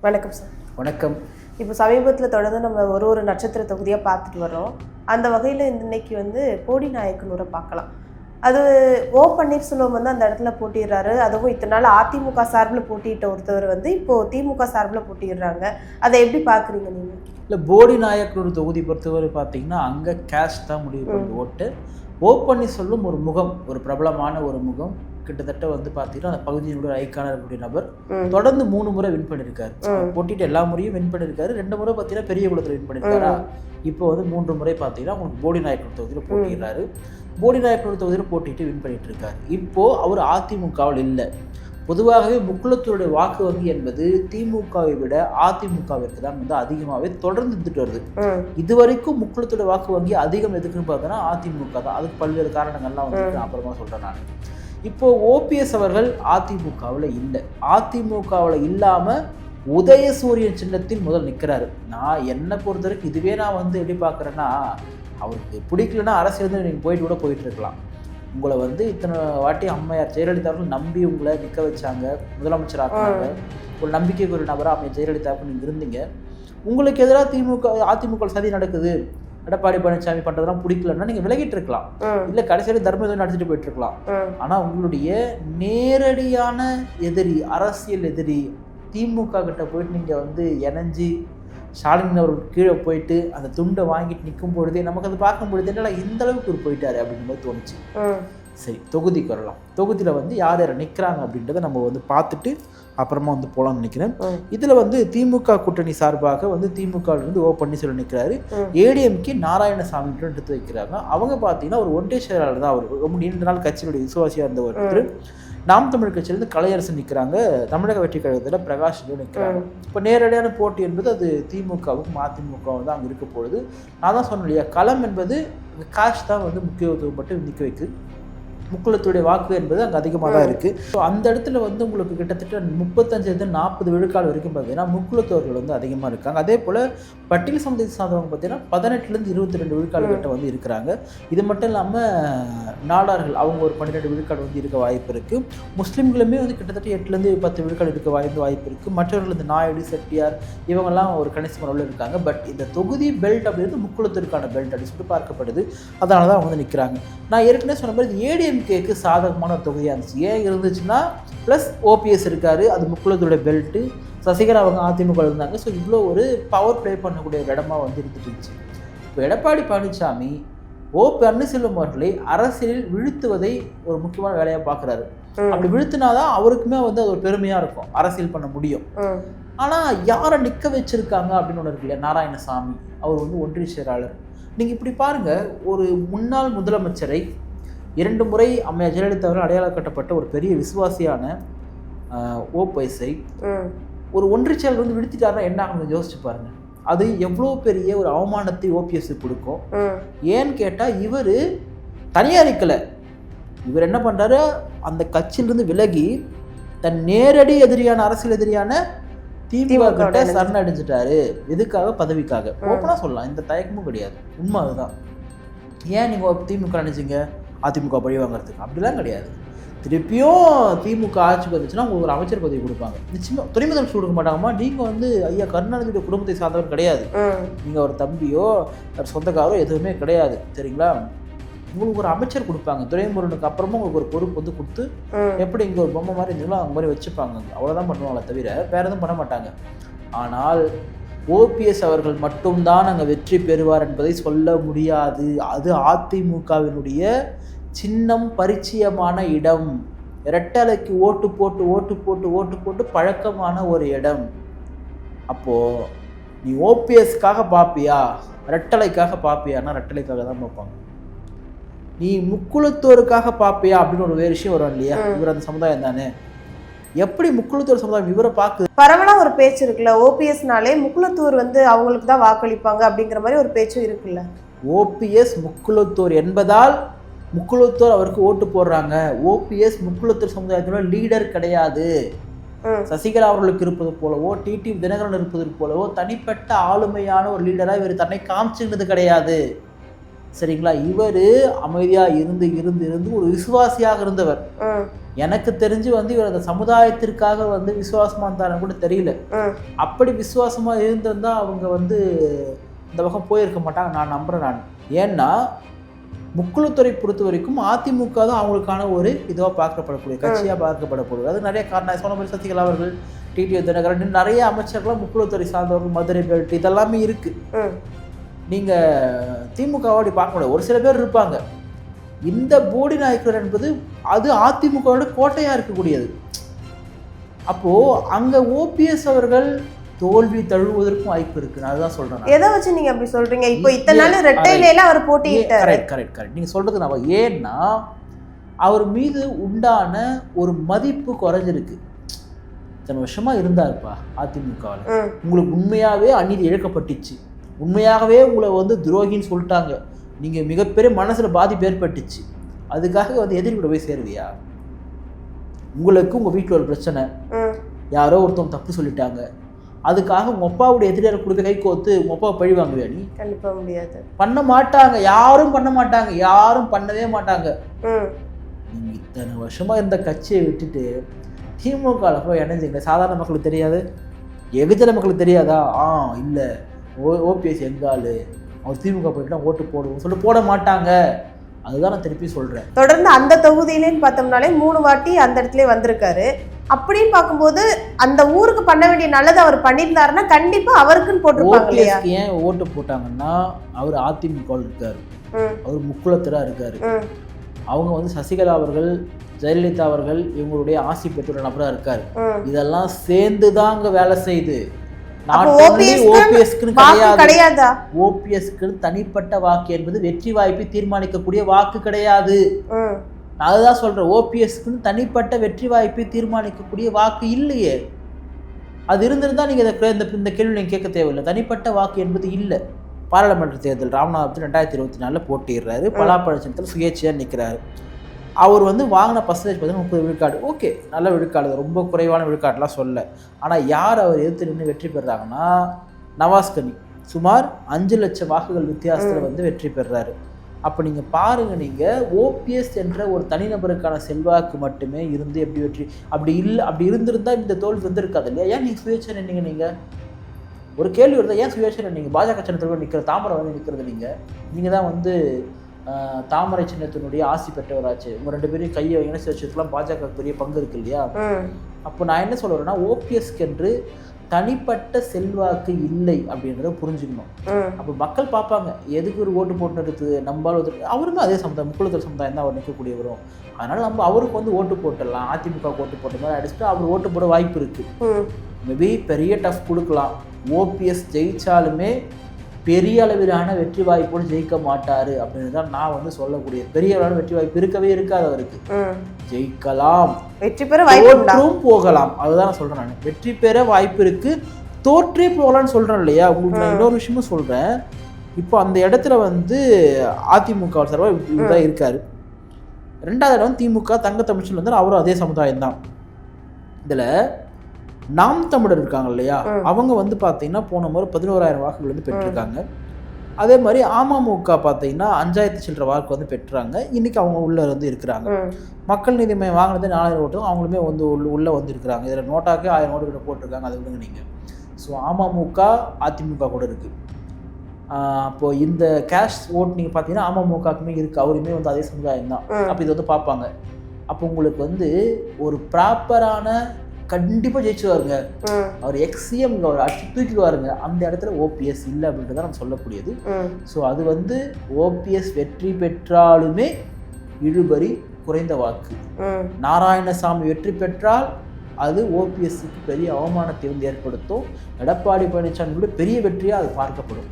வணக்கம் சார். வணக்கம். இப்போ சமீபத்தில் தொடர்ந்து நம்ம ஒரு நட்சத்திர தொகுதியாக பார்த்துட்டு வர்றோம். அந்த வகையில் இன்னைக்கு போடி நாயக்கனூரை பார்க்கலாம். அது பன்னீர்செல்வம் அந்த இடத்துல போட்டிடுறாரு. அதுவும் இத்தனை நாள் அதிமுக சார்பில் போட்டியிட்ட ஒருத்தவர் இப்போது திமுக சார்பில் போட்டிடுறாங்க. அதை எப்படி பார்க்குறீங்க நீங்கள்? இல்லை, போடி நாயக்கனூர் தொகுதி பொறுத்தவரை பார்த்தீங்கன்னா அங்கே கேஷ் தான் முடிவு பண்ணுது ஓட்டு. பன்னீர்செல்வம் ஒரு முகம், ஒரு பிரபலமான ஒரு முகம். கிட்டத்தட்ட பார்த்தீங்கன்னா அந்த பகுதியினுடைய ஐக்கான இருக்கக்கூடிய நபர். தொடர்ந்து 3 முறை வின் பண்ணியிருக்காரு. போட்டிட்டு எல்லா முறையும் வின் பண்ணியிருக்காரு. 2 முறை பார்த்தீங்கன்னா பெரிய குளத்தில் வின் பண்ணியிருக்காரா. இப்போ 3 முறை பார்த்தீங்கன்னா உங்களுக்கு போடி நாயக்கனூர் தொகுதியில் போட்டிடுறாரு. போடி நாயக்கனூர் தொகுதியில் போட்டிட்டு வின் பண்ணிட்டு இருக்காரு. இப்போ அவர் அதிமுகவில் இல்லை. பொதுவாகவே முக்குளத்தூருடைய வாக்கு வங்கி என்பது திமுகவை விட அதிமுகவிற்கு தான் அதிகமாகவே தொடர்ந்து இருந்துட்டு வருது. இதுவரைக்கும் முக்குளத்தோட வாக்கு வங்கி அதிகம் எதுக்குன்னு பார்த்தோன்னா அதிமுக தான். அதுக்கு பல்வேறு காரணங்கள்லாம் அப்புறமா சொல்கிறேன் நான். இப்போ ஓபிஎஸ் அவர்கள் அதிமுகவில் இல்லை. அதிமுகவில் இல்லாமல் உதயசூரியன் சின்னத்தில் முதல் நிற்கிறாரு. நான் என்னை பொறுத்த வரைக்கும் இதுவே நான் எப்படி பார்க்குறேன்னா, அவருக்கு பிடிக்கலன்னா அரசியல் நீங்கள் போயிட்டு இருக்கலாம். உங்களை இத்தனை வாட்டி அம்மையார் ஜெயலலிதா அவர்கள் நம்பி உங்களை நிற்க வச்சாங்க, முதலமைச்சராக்குனாங்க. ஒரு நம்பிக்கைக்கு ஒரு நபராக அம்மையார் ஜெயலலிதாவுக்கு நீங்கள் இருந்தீங்க. உங்களுக்கு எதிராக அதிமுக சதி நடக்குது, எடப்பாடி பழனிசாமி பண்றதெல்லாம் பிடிக்கலன்னா நீங்க விலகிட்டு இருக்கலாம், இல்ல கடைசியில தர்மத்தை நடத்திட்டு போயிட்டு இருக்கலாம். ஆனா உங்களுடைய நேரடியான எதிரி, அரசியல் எதிரி திமுக கிட்ட போயிட்டு நீங்க இணைஞ்சு ஸ்டாலின் அவர்கள் கீழே போயிட்டு அந்த துண்டை வாங்கிட்டு நிற்கும் பொழுதே நமக்கு அதை பார்க்கும் பொழுது என்னடா இந்த அளவுக்கு ஒரு போயிட்டாரு அப்படின்ற மாதிரி தோணுச்சு. சரி, தொகுதிக்கு வரலாம். தொகுதியில் யார் யார் நிற்கிறாங்க அப்படின்றத நம்ம பார்த்துட்டு அப்புறமா போகலாம்னு நினைக்கிறேன். இதில் திமுக கூட்டணி சார்பாக திமுகவிலிருந்து பன்னீர்செல்வம் நிற்கிறாரு. ஏடிஎம்கே நாராயணசாமி எடுத்து வைக்கிறாங்க. அவங்க பார்த்தீங்கன்னா ஒரு ஒன்றிய செயலாளர் தான். அவர் ரொம்ப நீண்ட நாள் கட்சியினுடைய விசுவாசியாக இருந்த ஒருத்தர். நாம் தமிழ் கட்சியிலேருந்து கலையரசு நிற்கிறாங்க. தமிழக வெற்றி கழகத்தில் பிரகாஷ் நிற்கிறாங்க. இப்போ நேரடியான போட்டி என்பது அது திமுகவுக்கும் அதிமுகவும் தான் அங்கே இருக்க போகுது. நான் தான் சொன்னேன் இல்லையா, களம் என்பது காஷ் தான் முக்கியத்துவம் பட்டு நிற்க வைக்குது. முக்குளத்துடைய வாக்கு என்பது அங்கே அதிகமாக தான் இருக்குது. ஸோ அந்த இடத்துல உங்களுக்கு கிட்டத்தட்ட 35-40 விழுக்காடு வரைக்கும் பார்த்தீங்கன்னா முக்குளத்தோர்கள் அதிகமாக இருக்காங்க. அதே போல் பட்டியல் சமுதாயத்தை சார்ந்தவங்க பார்த்தீங்கன்னா 18-22 விழுக்காடு கிட்ட இருக்கிறாங்க. இது மட்டும் இல்லாமல் நாடார்கள் அவங்க ஒரு 12 விழுக்காடு இருக்க வாய்ப்பு இருக்குது. முஸ்லீம்களுமே கிட்டத்தட்ட 8-10 விழுக்காடு இருக்க வாய்ப்பு இருக்குது. மற்றவர்கள் நாயுடு, செட்டியார் இவங்கெல்லாம் ஒரு கணிசமான அளவில் இருக்காங்க. பட் இந்த தொகுதி பெல்ட் அப்படின்றது முக்குளத்திற்கான பெல்ட் அப்படின்னு சொல்லிட்டு பார்க்கப்படுது. அதனால தான் அவங்க நிற்கிறாங்க. நான் ஏற்கனவே சொன்ன மாதிரி ஏடிஎம்கேக்கு சாதகமான ஒரு தொகுதியாக இருந்துச்சு. ஏன் இருந்துச்சுன்னா, ப்ளஸ் ஓபிஎஸ் இருக்காரு, அது முக்குளத்தோட பெல்ட்டு. சசிகலா அவங்க அதிமுக இருந்தாங்க. ஸோ இவ்வளோ ஒரு பவர் ப்ளே பண்ணக்கூடிய ஒரு இடமா இருந்துட்டு இருந்துச்சு. இப்போ எடப்பாடி பழனிசாமி பன்னீர்செல்வம் அவர்களை அரசியலில் வீழ்த்துவதை ஒரு முக்கியமான வேலையாக பார்க்குறாரு. அப்படி வீழ்த்தினாதான் அவருக்குமே அது ஒரு பெருமையாக இருக்கும், அரசியல் பண்ண முடியும். ஆனால் யாரை நிற்க வச்சிருக்காங்க அப்படின்னு ஒன்று இருக்கு இல்லையா, நாராயணசாமி அவர் ஒன்றிய செயலாளர். நீங்கள் இப்படி பாருங்கள், ஒரு முன்னாள் முதலமைச்சரை 2 முறை அம்மையார் ஜெயலலிதா அவர்கள் அடையாளம் கட்டப்பட்ட ஒரு பெரிய விசுவாசியான ஓபிஎஸ்ஐ ஒரு ஒன்றிய செயலர் விடுத்திட்டாருன்னா என்ன ஆகும் யோசிச்சு பாருங்க. அது எவ்வளோ பெரிய ஒரு அவமானத்தை ஓபிஎஸ் கொடுக்கும். ஏன்னு கேட்டால் இவர் தனியாரிக்கலை. இவர் என்ன பண்ணுறாரு, அந்த கட்சியிலிருந்து விலகி தன் நேரடி எதிரியான அரசியல் எதிரியான திமுக கிட்ட சரணடைஞ்சிட்டாரு. எதுக்காக? பதவிக்காக. ஓப்பனாக சொல்லலாம், இந்த தயக்கமும் கிடையாது, உண்மை அதுதான். ஏன் நீங்கள் திமுக நினைச்சிங்க அதிமுக பழி வாங்குறதுக்கு? அப்படிலாம் கிடையாது. திருப்பியும் திமுக ஆட்சிக்கு வந்துச்சுன்னா உங்களுக்கு ஒரு அமைச்சர் பதவி கொடுப்பாங்க. நிச்சயமாக துணை முதலமைச்சர் கொடுக்க மாட்டாங்கம்மா. நீங்கள் ஐயா கருணாநிதியோட குடும்பத்தை சார்ந்தவர் கிடையாது. நீங்கள் ஒரு தம்பியோ ஒரு சொந்தக்காரோ எதுவுமே கிடையாது, சரிங்களா? உங்களுக்கு ஒரு அமைச்சர் கொடுப்பாங்க. துரைமுருகனுக்கு அப்புறமா உங்களுக்கு ஒரு பொறுப்பு கொடுத்து எப்படி இங்கே ஒரு பொம்மை மாதிரி இருந்தீங்களோ அவங்க மாதிரி வச்சுப்பாங்க. அவ்வளோதான் பண்ணுவாங்களே தவிர வேற எதுவும் பண்ண மாட்டாங்க. ஆனால் ஓபிஎஸ் அவர்கள் மட்டும்தான் அங்கே வெற்றி பெறுவார் என்பதை சொல்ல முடியாது. அது அதிமுகவினுடைய சின்னம் பரிச்சயமான இடம். இரட்டலைக்கு ஓட்டு போட்டு பழக்கமான ஒரு இடம். அப்போது நீ ஓபிஎஸ்க்காக பார்ப்பியா, ரெட்டலைக்காக பார்ப்பியான்னா ரெட்டலைக்காக தான் பார்ப்பாங்க. நீ முக்குளத்தோருக்காக பார்ப்பியா அப்படின்னு ஒரு வேறு விஷயம் வரும் இல்லையா. இவர் அந்த சமுதாயம் தானே. எப்படி முக்குளத்தூர் சமுதாயம் இவரை பார்க்குது? பரவலா ஒரு பேச்சு இருக்குல்ல, ஓபிஎஸ்னாலே முக்குளத்தூர் அவங்களுக்கு தான் வாக்களிப்பாங்க அப்படிங்கிற மாதிரி ஒரு பேச்சும் இருக்குல்ல. ஓபிஎஸ் முக்குளத்தூர் என்பதால் முக்குளத்தூர் அவருக்கு ஓட்டு போடுறாங்க. ஓபிஎஸ் முக்குளத்தூர் சமுதாயத்தோட லீடர் கிடையாது. சசிகலா அவர்களுக்கு இருப்பது போலவோ, டிடி தினகரன் இருப்பது போலவோ தனிப்பட்ட ஆளுமையான ஒரு லீடராக இவர் தன்னை காமிச்சுக்கிறது கிடையாது, சரிங்களா? இவர் அமைதியாக இருந்து ஒரு விசுவாசியாக இருந்தவர். எனக்கு தெரிஞ்சு வந்து இவர் அந்த சமுதாயத்திற்காக வந்து விசுவாசமா இருந்தாலும் கூட தெரியல. அப்படி விசுவாசமா இருந்திருந்தா அவங்க வந்து இந்த பக்கம் போயிருக்க மாட்டாங்க நான் நம்புறேன் நான். ஏன்னா முக்குளத்துறை பொறுத்த வரைக்கும் அதிமுக தான் அவங்களுக்கான ஒரு இதுவாக பார்க்கப்படக்கூடிய கட்சியாக பார்க்கப்படக்கூடிய. அது நிறைய காரணம் சொன்ன மாதிரி சசிகலா அவர்கள், டிடிவி தினகரன், நிறைய அமைச்சர்கள்லாம் முக்குளத்துறை சார்ந்தவர்கள், மதுரை பெல்ட் இதெல்லாமே இருக்கு. நீங்க திமுகவோட பார்க்க முடியாது. ஒரு சில பேர் இருப்பாங்க. இந்த போடி நாயக்கர் என்பது அது அதிமுகவோட கோட்டையா இருக்கக்கூடியது. அப்போ அங்க ஓபிஎஸ் அவர்கள் தோல்வி தழுவுவதற்கும் வாய்ப்பு இருக்கு. நான் அதுதான் சொல்றேன். எதை வச்சு நீங்க அப்படி சொல்றீங்க? இப்போ இத்தனை நாள் ரெட்டையில அவர் போட்டியிட்டாரு. கரெக்ட் நீங்க சொல்றது நான் ஏன்னா அவர் மீது உண்டான ஒரு மதிப்பு குறைஞ்சிருக்கு. இத்தனை வருஷமா இருந்தாருப்பா அதிமுகவில். உங்களுக்கு உண்மையாவே அநீதி இழக்கப்பட்டுச்சு, உண்மையாகவே உங்களை வந்து துரோகின்னு சொல்லிட்டாங்க, நீங்க மிகப்பெரிய மனசுல பாதிப்பு ஏற்பட்டுச்சு, அதுக்காக வந்து எதிரி கூட போய் சேருவியா? உங்களுக்கு உங்க வீட்டில் ஒரு பிரச்சனை, யாரோ ஒருத்தவங்க தப்பு சொல்லிட்டாங்க, அதுக்காக உங்க அப்பாவுடைய எதிரியார் கொடுத்து கை கோத்து உங்க அப்பாவை பழி வாங்குவியா? நீ கண்டிப்பா முடியாது. பண்ண மாட்டாங்க, யாரும் பண்ண மாட்டாங்க, யாரும் பண்ணவே மாட்டாங்க. நீங்க இத்தனை வருஷமா இருந்த கட்சியை விட்டுட்டு திமுக போய் இணைஞ்சிங்க. சாதாரண மக்களுக்கு தெரியாது, எகுஜன மக்களுக்கு தெரியாதா? இல்ல ஓபிஎஸ் எங்காலு, அவர் திமுக போயிட்டு ஓட்டு போடுவோம் சொல்லிட்டு போட மாட்டாங்க. அதுதான் நான் திருப்பி சொல்றேன். தொடர்ந்து அந்த தொகுதியிலேன்னு பார்த்தோம்னாலே 3 வாட்டி அந்த இடத்துல வந்திருக்காரு. அப்படின்னு பார்க்கும்போது அந்த ஊருக்கு பண்ண வேண்டிய நல்லது அவர் பண்ணியிருந்தாருன்னா கண்டிப்பா அவருக்குன்னு போட்டிருப்பாங்க இல்லையா? ஏன் ஓட்டு போட்டாங்கன்னா அவர் அதிமுக இருக்காரு, அவர் முக்குளத்தரா இருக்காரு. அவங்க வந்து சசிகலா அவர்கள், ஜெயலலிதா அவர்கள் இவங்களுடைய ஆசி பெற்ற நபரா இருக்காரு. இதெல்லாம் சேர்ந்துதான் அங்க வேலை செய்யுது. ஓபிஎஸ்க்கு தனிப்பட்ட வாக்கு என்பது வெற்றி வாய்ப்பை தீர்மானிக்கக்கூடிய வாக்கு கிடையாது. அதுதான் சொல்றேன், ஓபிஎஸ்க்கு தனிப்பட்ட வெற்றி வாய்ப்பை தீர்மானிக்கக்கூடிய வாக்கு இல்லையே. அது இருந்திருந்தா நீங்க இந்த கேள்வி நீங்க கேட்க தேவையில்லை. தனிப்பட்ட வாக்கு என்பது இல்லை. பாராளுமன்ற தேர்தல் ராமநாதபுரத்தில் 2024 போட்டிடுறாரு, பலாப்பழச்சத்தில் சுயேட்சையா நிற்கிறாரு. அவர் வந்து வாங்கின பர்சன்டேஜ் பார்த்தீங்கன்னா 30 விழுக்காடு. ஓகே, நல்ல விழுக்காடு, ரொம்ப குறைவான விழுக்காடுலாம் சொல்ல. ஆனால் யார் அவர் எதிர்த்து நின்று வெற்றி பெறாங்கன்னா நவாஸ்கனி சுமார் 5 லட்சம் வாக்குகள் வித்தியாசத்தில் வந்து வெற்றி பெறாரு. அப்போ நீங்கள் பாருங்கள், நீங்கள் ஓபிஎஸ் என்ற ஒரு தனிநபருக்கான செல்வாக்கு மட்டுமே இருந்து எப்படி வெற்றி, அப்படி இல்லை, அப்படி இருந்திருந்தால் இந்த தோல்வி வந்திருக்காது இல்லையா? ஏன் நீங்கள் சுயேட்சை நின்னீங்க? நீங்கள் ஒரு கேள்வி வருதா, ஏன் சுயேட்சை நீங்கள் பாஜக சின்னத்தில் நிற்கிற தாமரை வந்து நிற்கிறது? நீங்கள் தான் வந்து தாமரை சின்னத்தினுடைய ஆசி பெற்றவராச்சு, உங்க 2 பேரையும் கையை இணைச்சி வச்சதுக்கெல்லாம் பாஜக பெரிய பங்கு இருக்கு இல்லையா? அப்போ நான் என்ன சொல்றேன்னா, ஓபிஎஸ்க்கு என்று தனிப்பட்ட செல்வாக்கு இல்லை அப்படின்றத புரிஞ்சுக்கணும். அப்போ மக்கள் பார்ப்பாங்க, எதுக்கு ஒரு ஓட்டு போட்டு இருக்குது, நம்பால் அவருமே அதே சமுதாயம், முக்குளத்தூர் சமுதாயம் தான் அவர் நிற்கக்கூடியவரும். அதனால நம்ம அவருக்கு வந்து ஓட்டு போட்டுடலாம், அதிமுக ஓட்டு போட்ட மாதிரி அடிச்சுட்டு அவர் ஓட்டு போட வாய்ப்பு இருக்கு. மேபி பெரிய டஃப் கொடுக்கலாம். ஓபிஎஸ் ஜெயிச்சாலுமே பெரிய அளவிலான வெற்றி வாய்ப்போடு ஜெயிக்க மாட்டாரு அப்படின்னு தான் நான் வந்து சொல்லக்கூடிய. பெரிய அளவிலான வெற்றி வாய்ப்பு இருக்கவே இருக்காது அவருக்கு. ஜெயிக்கலாம், வெற்றி பெற தோற்றும் போகலாம், அதுதான் நான் சொல்றேன். நான் வெற்றி பெற வாய்ப்பு இருக்கு, தோற்றே போகலான்னு சொல்றேன் இல்லையா? உங்களுக்கு நான் இன்னொரு விஷயமும் சொல்றேன். இப்போ அந்த இடத்துல வந்து அதிமுக சார்பாக இவர்தான் இருக்காரு. 2வது இடம் திமுக தங்க தமிழ்ச்சல் வந்து அவரும் அதே சமுதாயம் தான். இதுல நாம் தமிழர் இருக்காங்க இல்லையா, அவங்க வந்து பார்த்தீங்கன்னா போன முறை 11,000 வாக்குகள் வந்து பெற்றிருக்காங்க. அதே மாதிரி அமமுக பார்த்தீங்கன்னா 5,000 சில்லற வாக்கு வந்து பெற்றாங்க. இன்னைக்கு அவங்க உள்ள வந்து இருக்கிறாங்க. மக்கள் நீதி மையம் வாங்கினது 4,000 ஓட்டு, அவங்களுமே வந்து உள்ள வந்து இருக்கிறாங்க. இதில் நோட்டாக்கே 1000 ஓட்டு கிட்ட போட்டிருக்காங்க, அதை விடுங்க நீங்கள். ஸோ அமமுக அதிமுக கூட இருக்கு. அப்போ இந்த கேஷ் ஓட் நீங்கள் பார்த்தீங்கன்னா அமமுகக்குமே இருக்குது, அவருமே வந்து அதே சமுதாயம் தான். அப்போ இது வந்து பார்ப்பாங்க. அப்போ உங்களுக்கு வந்து ஒரு ப்ராப்பரான கண்டிப்பாக ஜெயிச்சுவாருங்க, அவர் எக்ஸிஎம் அவர் அடிச்சு தூக்கிடுவாருங்க. அந்த இடத்துல ஓபிஎஸ் இல்லை அப்படின்றத நம்ம சொல்லக்கூடியது. ஸோ அது வந்து ஓபிஎஸ் வெற்றி பெற்றாலுமே இழுபறி குறைந்த வாக்கு. நாராயணசாமி வெற்றி பெற்றால் அது ஓபிஎஸ்க்கு பெரிய அவமானத்தை வந்து ஏற்படுத்தும். எடப்பாடி பழனிசாமி கூட பெரிய வெற்றியாக அது பார்க்கப்படும்.